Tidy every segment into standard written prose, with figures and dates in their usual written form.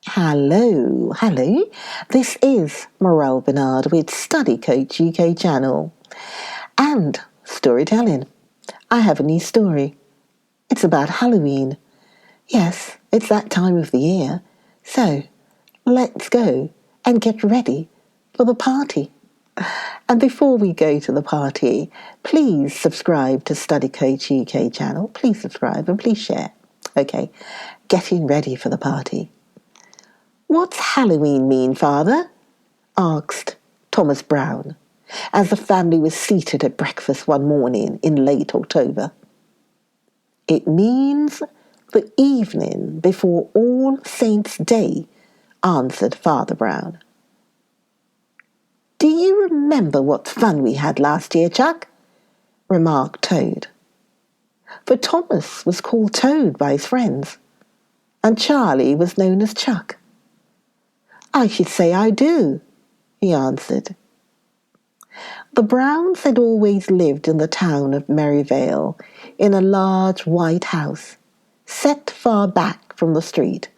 Hello. This is Morel Bernard with Study Coach UK channel and storytelling. I have a new story. It's about Halloween. Yes, it's that time of the year. So, let's go and get ready for the party. And before we go to the party, please subscribe to Study Coach UK channel. Please subscribe and please share. Okay, getting ready for the party. "What's Halloween mean, Father?" asked Thomas Brown, as the family was seated at breakfast one morning in late October. "It means the evening before All Saints' Day," answered Father Brown. "Do you remember what fun we had last year, Chuck?" remarked Toad. For Thomas was called Toad by his friends, and Charlie was known as Chuck. "I should say I do," he answered. The Browns had always lived in the town of Merryvale in a large white house, set far back from the street,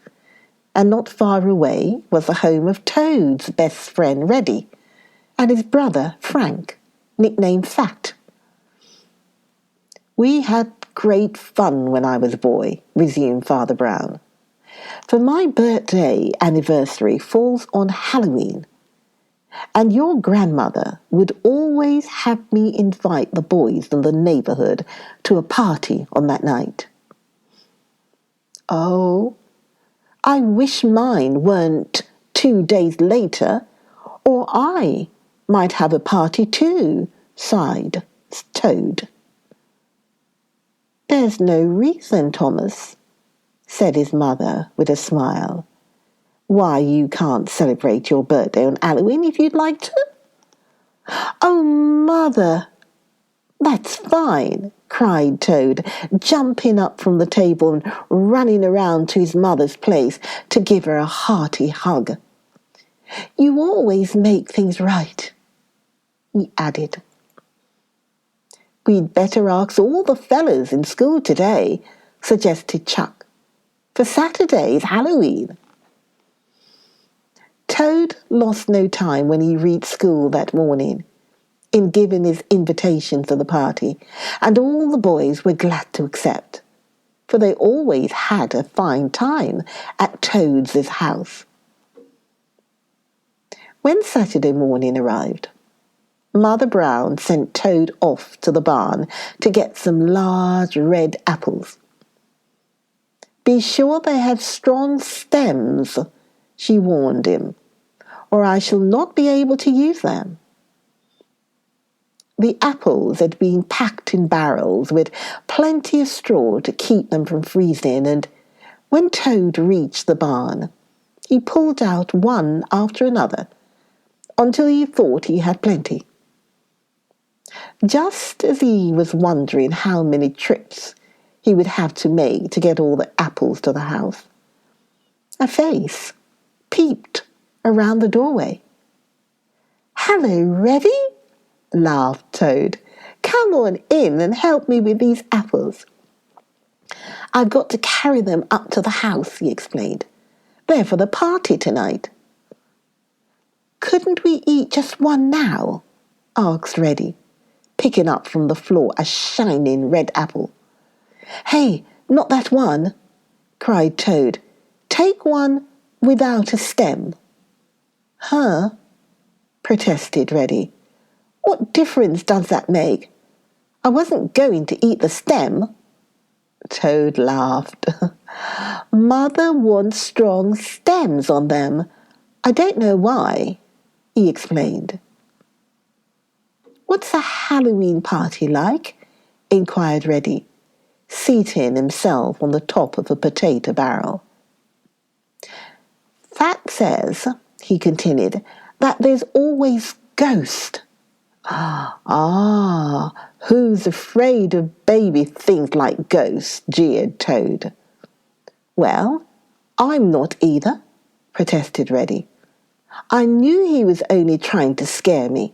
and not far away was the home of Toad's best friend Reddy and his brother Frank, nicknamed Fat. "We had great fun when I was a boy," resumed Father Brown. "For my birthday anniversary falls on Halloween, and your grandmother would always have me invite the boys in the neighborhood to a party on that night." "Oh, I wish mine weren't 2 days later, or I might have a party too," sighed Toad. "There's no reason, Thomas," said his mother with a smile, "why you can't celebrate your birthday on Halloween if you'd like to." "Oh, Mother, that's fine," cried Toad, jumping up from the table and running around to his mother's place to give her a hearty hug. "You always make things right," he added. "We'd better ask all the fellas in school today," suggested Chuck, "for Saturday is Halloween." Toad lost no time when he reached school that morning in giving his invitation to the party, and all the boys were glad to accept, for they always had a fine time at Toad's house. When Saturday morning arrived, Mother Brown sent Toad off to the barn to get some large red apples. "Be sure they have strong stems," she warned him, "or I shall not be able to use them." The apples had been packed in barrels with plenty of straw to keep them from freezing, and when Toad reached the barn, he pulled out one after another until he thought he had plenty. Just as he was wondering how many trips he would have to make to get all the apples to the house, a face peeped around the doorway. "Hello, Reddy," laughed Toad. "Come on in and help me with these apples." "I've got to carry them up to the house," he explained. "They're for the party tonight." "Couldn't we eat just one now?" asked Reddy, picking up from the floor a shining red apple. "Hey, not that one," cried Toad. "Take one without a stem." "Huh?" protested Reddy. "What difference does that make? I wasn't going to eat the stem." Toad laughed. "Mother wants strong stems on them. I don't know why," he explained. "What's a Halloween party like?" inquired Reddy, seating himself on the top of a potato barrel. "Fat says," he continued, "that there's always ghosts." "Ah, who's afraid of baby things like ghosts?" jeered Toad. "Well, I'm not either," protested Reddy. "I knew he was only trying to scare me."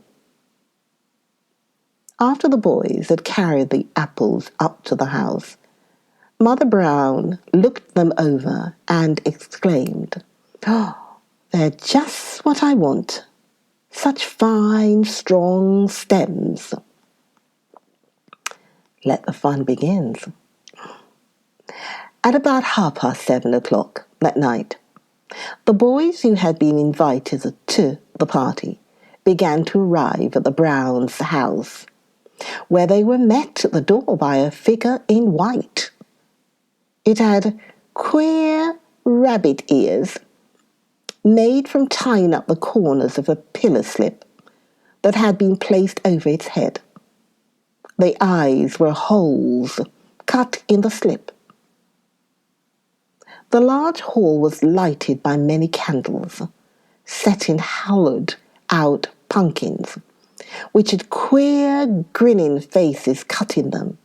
After the boys had carried the apples up to the house, Mother Brown looked them over and exclaimed, Oh, they're just what I want. Such fine, strong stems. Let the fun begin. At about 7:30 that night, the boys who had been invited to the party began to arrive at the Browns' house, where they were met at the door by a figure in white. It had queer rabbit ears made from tying up the corners of a pillar slip that had been placed over its head. The eyes were holes cut in the slip. The large hall was lighted by many candles, set in hollowed-out pumpkins, which had queer, grinning faces cut in them.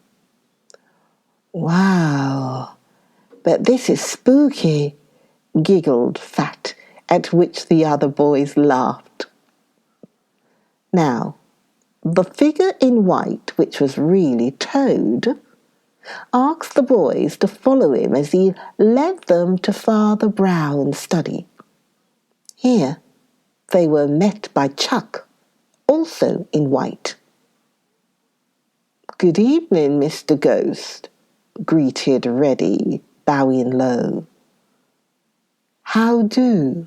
"Wow, but this is spooky," giggled Fat, at which the other boys laughed. Now, the figure in white, which was really Toad, asked the boys to follow him as he led them to Father Brown's study. Here, they were met by Chuck, also in white. "Good evening, Mr. Ghost," greeted Reddy, bowing low. "How do?"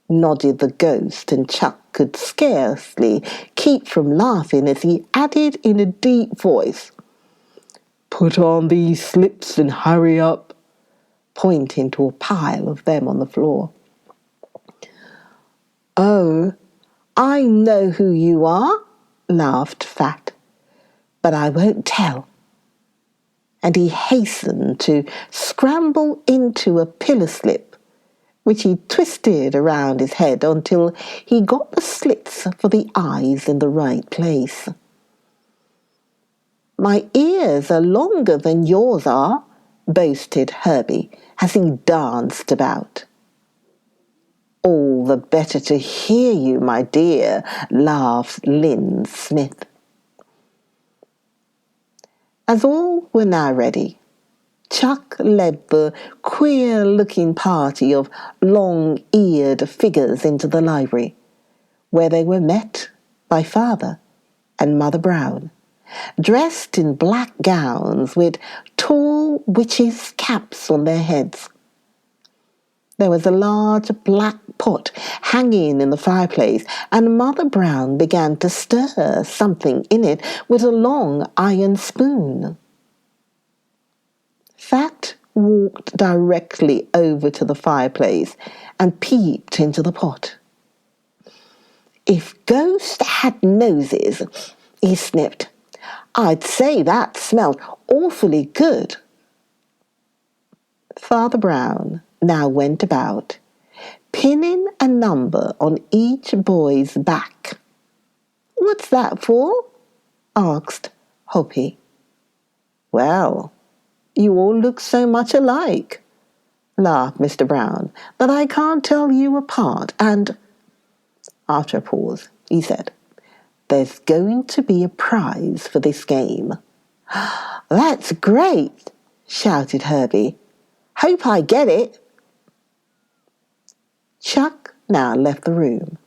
nodded the ghost, and Chuck could scarcely keep from laughing as he added in a deep voice, "Put on these slips and hurry up," pointing to a pile of them on the floor. "Oh, I know who you are," laughed Fat, "but I won't tell." And he hastened to scramble into a pillar slip, which he twisted around his head until he got the slits for the eyes in the right place. "My ears are longer than yours are," boasted Herbie as he danced about. "All the better to hear you, my dear," laughed Lynn Smith. As all were now ready, Chuck led the queer-looking party of long-eared figures into the library, where they were met by Father and Mother Brown, dressed in black gowns with tall witches' caps on their heads. There was a large black pot hanging in the fireplace, and Mother Brown began to stir something in it with a long iron spoon. Fat walked directly over to the fireplace and peeped into the pot. "If ghosts had noses," he sniffed, "I'd say that smelled awfully good." Father Brown now went about, pinning a number on each boy's back. "What's that for?" asked Hoppy. "Well, you all look so much alike," laughed Mr. Brown, "that I can't tell you apart, and—" After a pause, he said, "There's going to be a prize for this game." "That's great!" shouted Herbie. "Hope I get it." Chuck now left the room,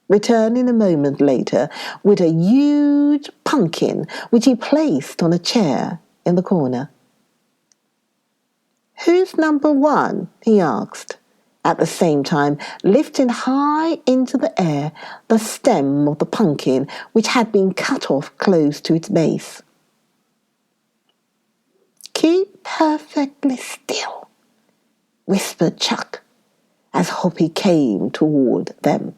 returning a moment later with a huge pumpkin which he placed on a chair in the corner. "Who's number one?" he asked, at the same time lifting high into the air the stem of the pumpkin which had been cut off close to its base. "Keep perfectly still," whispered Chuck as Hoppy came toward them.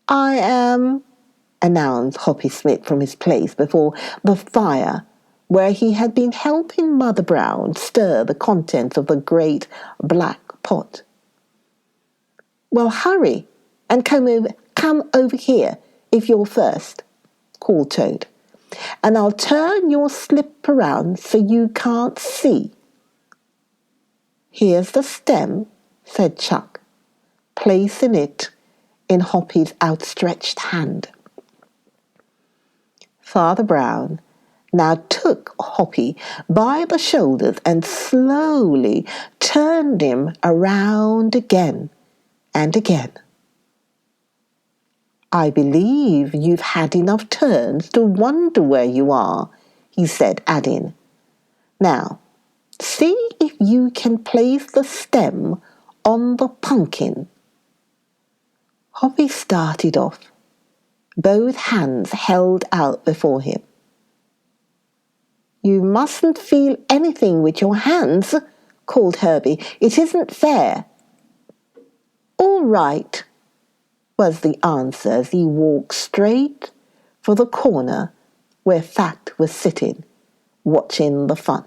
"I am," announced Hoppy Smith from his place before the fire, where he had been helping Mother Brown stir the contents of the great black pot. "Well, hurry and come over here if you're first," called Toad, "and I'll turn your slip around so you can't see." "Here's the stem," said Chuck, placing it in Hoppy's outstretched hand. Father Brown now took Hoppy by the shoulders and slowly turned him around again and again. "I believe you've had enough turns to wonder where you are," he said, adding, "Now, see if you can place the stem on the pumpkin." Hoppy started off, both hands held out before him. "You mustn't feel anything with your hands," called Herbie. "It isn't fair." "All right," was the answer as he walked straight for the corner where Fat was sitting, watching the fun.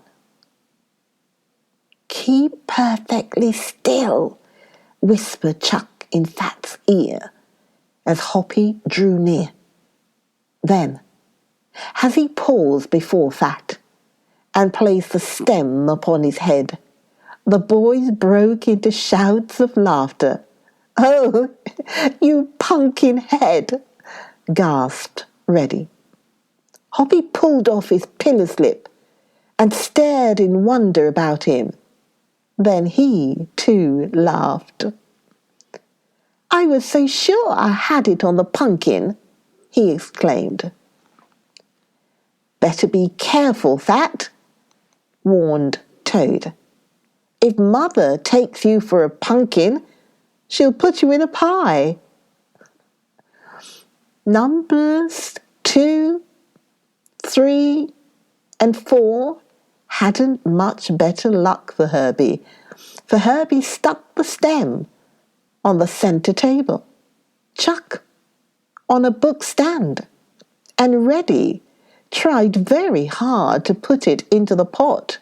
"Keep perfectly still," whispered Chuck in Fat's ear as Hoppy drew near. Then, as he paused before Fat and placed the stem upon his head, the boys broke into shouts of laughter. "Oh, you pumpkin head!" gasped Reddy. Hoppy pulled off his pillow slip and stared in wonder about him. Then he, too, laughed. "I was so sure I had it on the pumpkin," he exclaimed. "Better be careful, Fat," warned Toad. "If Mother takes you for a pumpkin, she'll put you in a pie." Numbers 2, 3, and 4 hadn't much better luck for Herbie stuck the stem on the centre table, Chuck on a book stand, and Reddy tried very hard to put it into the pot.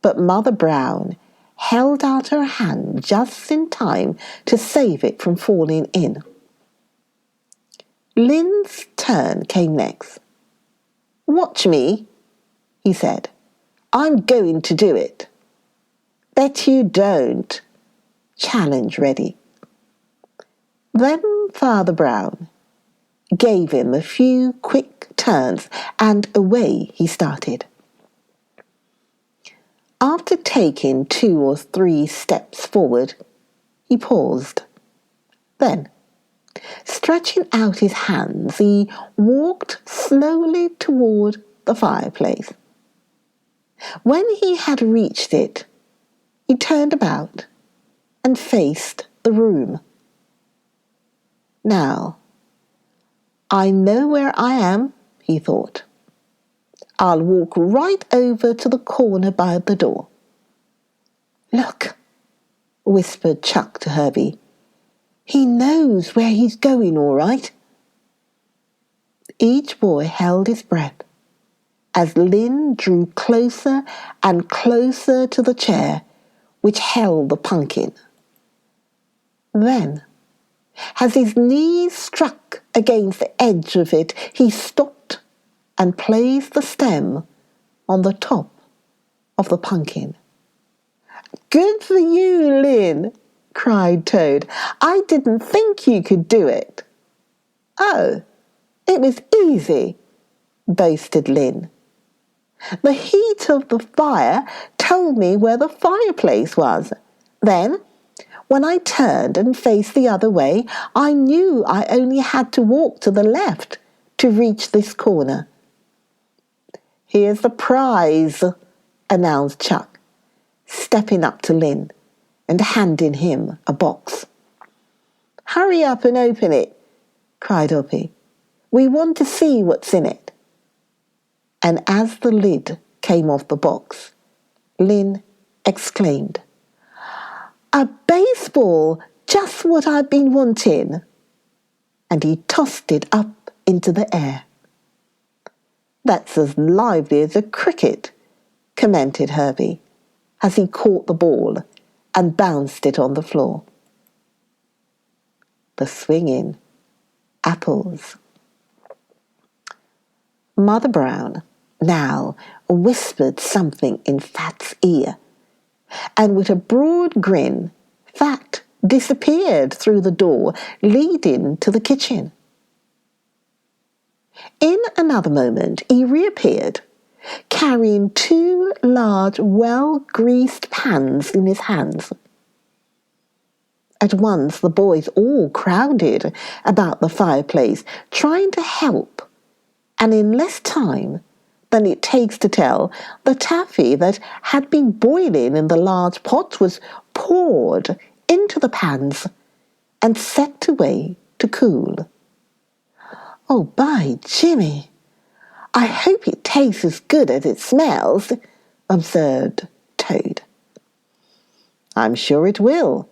But Mother Brown held out her hand just in time to save it from falling in. Lynn's turn came next. "Watch me," he said. "I'm going to do it." "Bet you don't," challenged Reddy. Then Father Brown gave him a few quick turns, and away he started. After taking 2 or 3 steps forward, he paused. Then, stretching out his hands, he walked slowly toward the fireplace. When he had reached it, he turned about and faced the room. "Now, I know where I am," he thought. "I'll walk right over to the corner by the door." "Look," whispered Chuck to Herbie. "He knows where he's going, all right." Each boy held his breath as Lynn drew closer and closer to the chair which held the pumpkin. Then, as his knees struck against the edge of it, he stopped and placed the stem on the top of the pumpkin. "Good for you, Lynn!" cried Toad. "I didn't think you could do it." "Oh, it was easy," boasted Lynn. "The heat of the fire told me where the fireplace was. Then, when I turned and faced the other way, I knew I only had to walk to the left to reach this corner." "Here's the prize," announced Chuck, stepping up to Lynn and handing him a box. "Hurry up and open it," cried Hoppy. "We want to see what's in it." And as the lid came off the box, Lynn exclaimed, "A baseball, just what I've been wanting." And he tossed it up into the air. "That's as lively as a cricket," commented Herbie, as he caught the ball and bounced it on the floor. The swinging apples. Mother Brown now whispered something in Fat's ear, and with a broad grin, Fat disappeared through the door leading to the kitchen. In another moment he reappeared carrying two large, well-greased pans in his hands. At once the boys all crowded about the fireplace, trying to help, and in less time than it takes to tell, the taffy that had been boiling in the large pots was poured into the pans and set away to cool. "Oh, by Jimmy, I hope it tastes as good as it smells," observed Toad. "I'm sure it will,"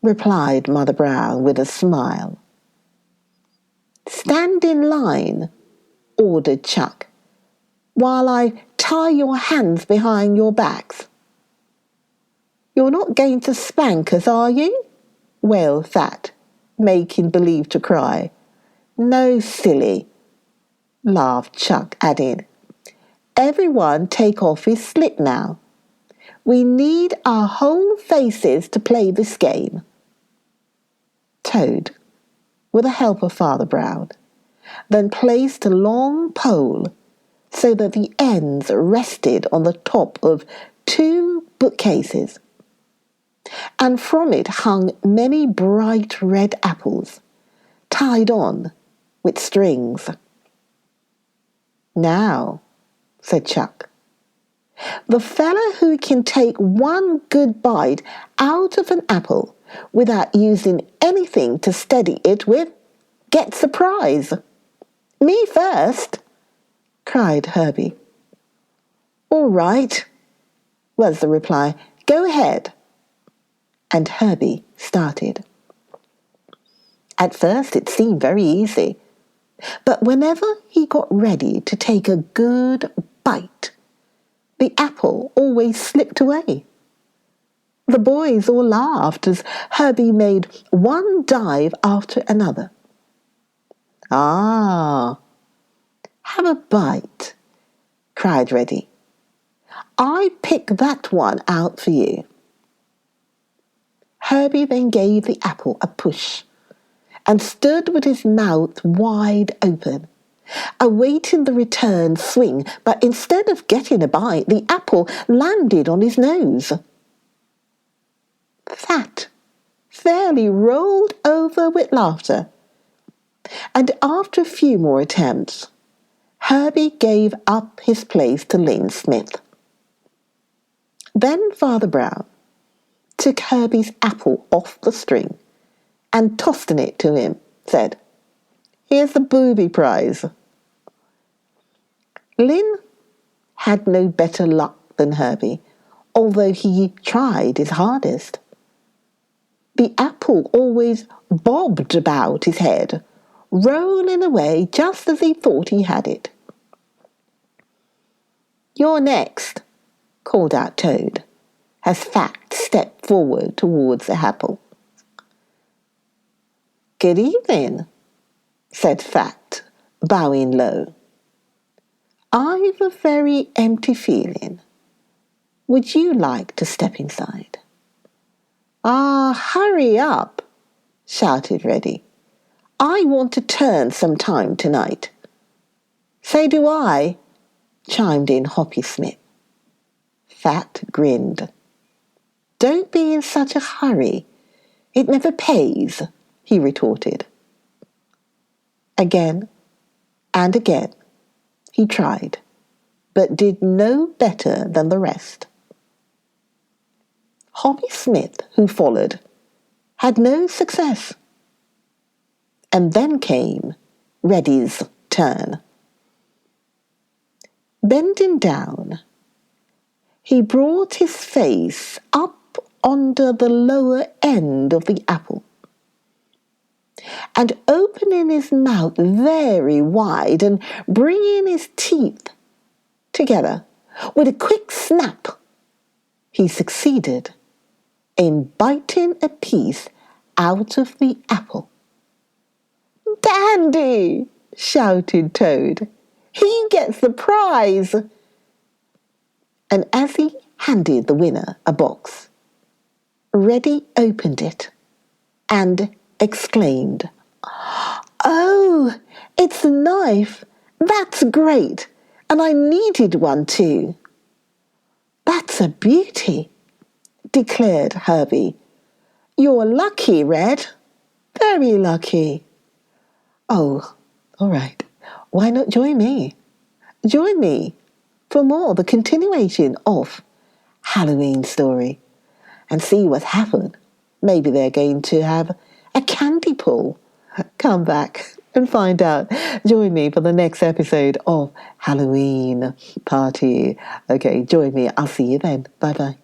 replied Mother Brown with a smile. "Stand in line," ordered Chuck, "while I tie your hands behind your backs." "You're not going to spank us, are you?" wailed Fat, making believe to cry. "No, silly," laughed Chuck, adding, "everyone take off his slip now. We need our whole faces to play this game." Toad, with the help of Father Brown, then placed a long pole so that the ends rested on the top of two bookcases, and from it hung many bright red apples, tied on with strings. "Now," said Chuck, "the fellow who can take one good bite out of an apple without using anything to steady it with gets a prize." "Me first," cried Herbie. "All right," was the reply. "Go ahead." And Herbie started. At first it seemed very easy, but whenever he got ready to take a good bite, the apple always slipped away. The boys all laughed as Herbie made one dive after another. "Ah, have a bite," cried Reddy. "I picked that one out for you." Herbie then gave the apple a push and stood with his mouth wide open, awaiting the return swing, but instead of getting a bite, the apple landed on his nose. Fat fairly rolled over with laughter, and after a few more attempts, Herbie gave up his place to Lynn Smith. Then Father Brown took Herbie's apple off the string and tossing it to him, said, "Here's the booby prize." Lynn had no better luck than Herbie, although he tried his hardest. The apple always bobbed about his head, rolling away just as he thought he had it. "You're next," called out Toad, as Fat stepped forward towards the apple. "Good evening," said Fat, bowing low. "I've a very empty feeling. Would you like to step inside?" "Ah, hurry up," shouted Reddy. "I want to turn some time tonight." "So do I," chimed in Hoppy Smith. Fat grinned. "Don't be in such a hurry. It never pays," he retorted. Again and again he tried, but did no better than the rest. Hoppy Smith, who followed, had no success. And then came Reddy's turn. Bending down, he brought his face up under the lower end of the apple, and opening his mouth very wide and bringing his teeth together with a quick snap, he succeeded in biting a piece out of the apple. "Dandy!" shouted Toad. "He gets the prize!" And as he handed the winner a box, Reddy opened it and exclaimed, "Oh, it's a knife! That's great! And I needed one too. That's a beauty, declared Herbie. You're lucky, Red. Very lucky. Oh, all right. Why not join me? Join me for more, the continuation of Halloween story, and see what happened. Maybe they're going to have a candy pull. Come back and find out. Join me for the next episode of Halloween Party. Okay, join me. I'll see you then. Bye bye.